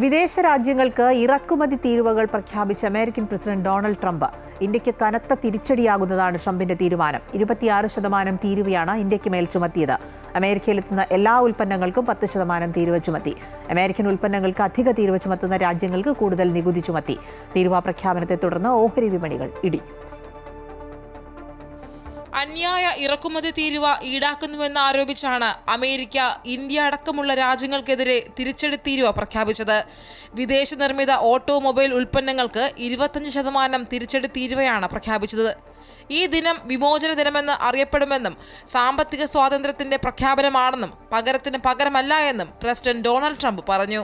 വിദേശ രാജ്യങ്ങൾക്ക് ഇറക്കുമതി തീരുവകൾ പ്രഖ്യാപിച്ച അമേരിക്കൻ പ്രസിഡന്റ് ഡൊണാൾഡ് ട്രംപ്. ഇന്ത്യക്ക് കനത്ത തിരിച്ചടിയാകുന്നതാണ് ട്രംപിന്റെ തീരുമാനം. 26% തീരുവയാണ് ഇന്ത്യക്ക് മേൽ ചുമത്തിയത്. അമേരിക്കയിലെത്തുന്ന എല്ലാ ഉൽപ്പന്നങ്ങൾക്കും 10% തീരുവ ചുമത്തി. അമേരിക്കൻ ഉൽപ്പന്നങ്ങൾക്ക് അധിക തീരുവ ചുമത്തുന്ന രാജ്യങ്ങൾക്ക് കൂടുതൽ നികുതി ചുമത്തി. തീരുവ പ്രഖ്യാപനത്തെ തുടർന്ന് ഓഹരി വിപണികൾ ഇടിഞ്ഞു. അന്യായ ഇറക്കുമതി തീരുവ ഈടാക്കുന്നുവെന്ന് ആരോപിച്ചാണ് അമേരിക്ക ഇന്ത്യ അടക്കമുള്ള രാജ്യങ്ങൾക്കെതിരെ തിരിച്ചടി തീരുവ പ്രഖ്യാപിച്ചത്. വിദേശ നിർമ്മിത ഓട്ടോമൊബൈൽ ഉൽപ്പന്നങ്ങൾക്ക് 25% തിരിച്ചടി തീരുവയാണ് പ്രഖ്യാപിച്ചത്. ഈ ദിനം വിമോചന ദിനമെന്ന് അറിയപ്പെടുമെന്നും സാമ്പത്തിക സ്വാതന്ത്ര്യത്തിന്റെ പ്രഖ്യാപനമാണെന്നും പകരത്തിന് പകരമല്ല എന്നും പ്രസിഡന്റ് ഡൊണാൾഡ് ട്രംപ് പറഞ്ഞു.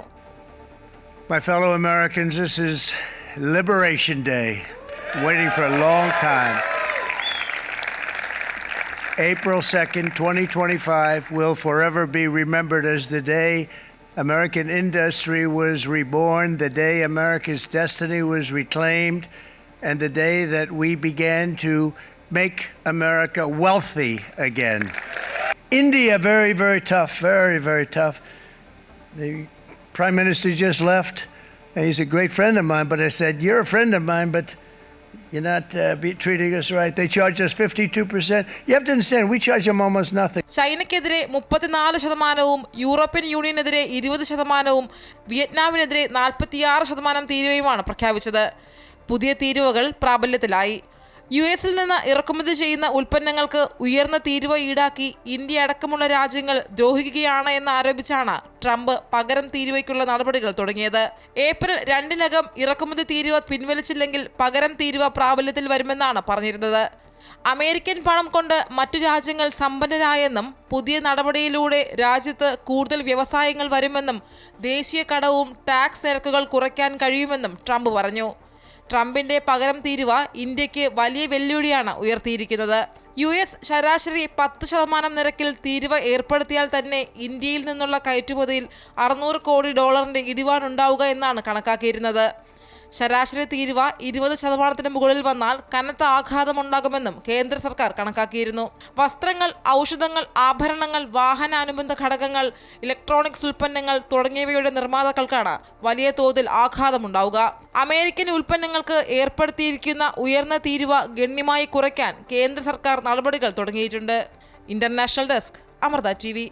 My fellow Americans, this is Liberation Day, waiting for a long time. April 2nd, 2025 will forever be remembered as the day American industry was reborn, the day America's destiny was reclaimed, and the day that we began to make America wealthy again. India, very, very tough, very, very tough. The Prime Minister just left, and he's a great friend of mine, but I said, you're a friend of mine, but you're not treating us right. They charge us 52%. You have to understand, we charge them almost nothing. ചൈനയ്ക്കെതിരെ 34%, European യൂണിയനെതിരെ 20%, വിയറ്റ്നാമിനെതിരെ 46% തീരുവയുമാണ് പ്രഖ്യാപിച്ചത്. പുതിയ തീരുവകൾ പ്രാബല്യത്തിലായി. US-ൽ നിന്ന് ഇറക്കുമതി ചെയ്യുന്ന ഉൽപ്പന്നങ്ങൾക്ക് ഉയർന്ന തീരുവ ഈടാക്കി ഇന്ത്യ അടക്കമുള്ള രാജ്യങ്ങൾ ദ്രോഹിക്കുകയാണ് എന്നാരോപിച്ചാണ് ട്രംപ് പകരം തീരുവയ്ക്കുള്ള നടപടികൾ തുടങ്ങിയത്. ഏപ്രിൽ 2-നകം ഇറക്കുമതി തീരുവ പിൻവലിച്ചില്ലെങ്കിൽ പകരം തീരുവ പ്രാബല്യത്തിൽ വരുമെന്നാണ് പറഞ്ഞിരുന്നത്. അമേരിക്കൻ പണം കൊണ്ട് മറ്റു രാജ്യങ്ങൾ സമ്പന്നരായെന്നും പുതിയ നടപടിയിലൂടെ രാജ്യത്ത് കൂടുതൽ വ്യവസായങ്ങൾ വരുമെന്നും ദേശീയ കടവും ടാക്സ് നിരക്കുകൾ കുറയ്ക്കാൻ കഴിയുമെന്നും ട്രംപ് പറഞ്ഞു. ട്രംപിന്റെ പകരം തീരുവ ഇന്ത്യക്ക് വലിയ വെല്ലുവിളിയാണ് ഉയർത്തിയിരിക്കുന്നത്. US ശരാശരി 10% നിരക്കിൽ തീരുവ ഏർപ്പെടുത്തിയാൽ തന്നെ ഇന്ത്യയിൽ നിന്നുള്ള കയറ്റുമതിയിൽ $600 കോടി ഇടിവാണുണ്ടാവുക എന്നാണ് കണക്കാക്കിയിരുന്നത്. ശരാശരി തീരുവ 20% മുകളിൽ വന്നാൽ കനത്ത ആഘാതമുണ്ടാകുമെന്നും കേന്ദ്ര സർക്കാർ കണക്കാക്കിയിരുന്നു. വസ്ത്രങ്ങൾ, ഔഷധങ്ങൾ, ആഭരണങ്ങൾ, വാഹനാനുബന്ധ ഘടകങ്ങൾ, ഇലക്ട്രോണിക്സ് ഉൽപ്പന്നങ്ങൾ തുടങ്ങിയവയുടെ നിർമ്മാതാക്കൾക്കാണ് വലിയ തോതിൽ ആഘാതമുണ്ടാവുക. അമേരിക്കൻ ഉൽപ്പന്നങ്ങൾക്ക് ഏർപ്പെടുത്തിയിരിക്കുന്ന ഉയർന്ന തീരുവ ഗണ്യമായി കുറയ്ക്കാൻ കേന്ദ്ര സർക്കാർ നടപടികൾ തുടങ്ങിയിട്ടുണ്ട്. International desk, Amrita TV.